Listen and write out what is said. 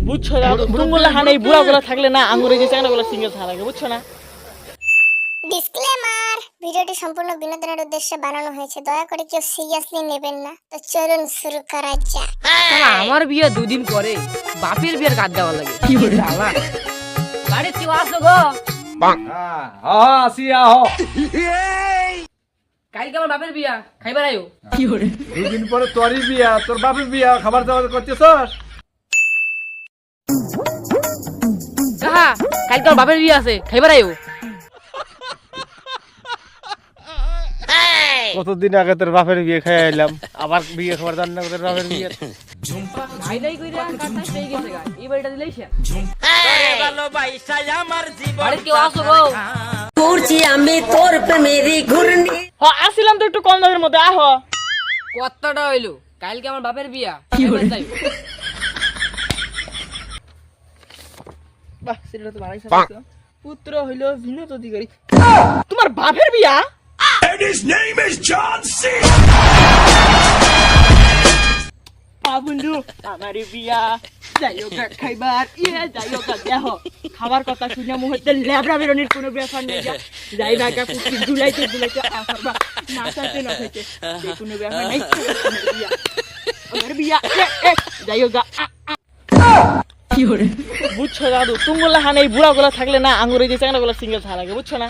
বুঝছো দাদু তুমগুলা হানে এই বুড়াগুলা থাকলে না আঙ্গুরে যে চ্যাংড়াগুলা সিঙ্গেল থাকা লাগে বুঝছো না। ডিসক্লেমার, ভিডিওটি সম্পূর্ণ বিনোদনের উদ্দেশ্যে বানানো হয়েছে, দয়া করে কেউ সিরিয়াসলি নেবেন না। তো চলুন শুরু করা যাক। আমার বিয়ে দুদিন পরে বাপের বিয়ের কাজ দেওয়া লাগে কি জ্বালা। বাড়ি কেউ আসো গো। আসি আহ কালকে আমার বাপের বিয়া খাইবার আইও। দুদিন পরে তোরই বিয়া, তোর বাপের বিয়া, খাবার দাবার করতেছস? কাহা কালকে আমার বাপের বিয়া আছে খাইবার আইও। কতদিন আগে তোর বাপের বিয়ে খেয়ে এলাম, আবার বিয়ে খাবার জান না তোর বাপের বিয়ে। নাই নাই কইরা কাটা পেয়ে গেছে গা এই বাড়িটা দিলেই সে বাড়ি কেউ আসো গো। ঘুরছি আমি তোর প্রেমেরই ঘুরনি। হ আসিলাম তো একটু কম দামের মধ্যে আহ। কতটা হইলো কালকে আমার বাপের বিয়া খাইবার যাইও। বাহ সেটা তো ভালোই সাজাইছো। পুত্র হইলো বিনোদ অধিকারী। তোমার বাপের বিয়া? বন্ধু আমার বিয়া যাইও গা খাইবার যাইও গা দেহ খাবার কথা শুনে মুহূর্তে ল্যাবরা বেরোনির কোনো ব্যাপার নেই। যাই না গা পুষ্টি দুলাইতে আসবা নাচাইতে নাচাইতে কোনো ব্যাপার নেই। আমার বিয়া যাইও গা। বুঝছো দাদু তুমগুলা হানে এই বুড়াগুলা থাকলে না আঙ্গুরে যে চ্যাংড়াগুলা সিঙ্গেল থাকা লাগে বুঝছো না।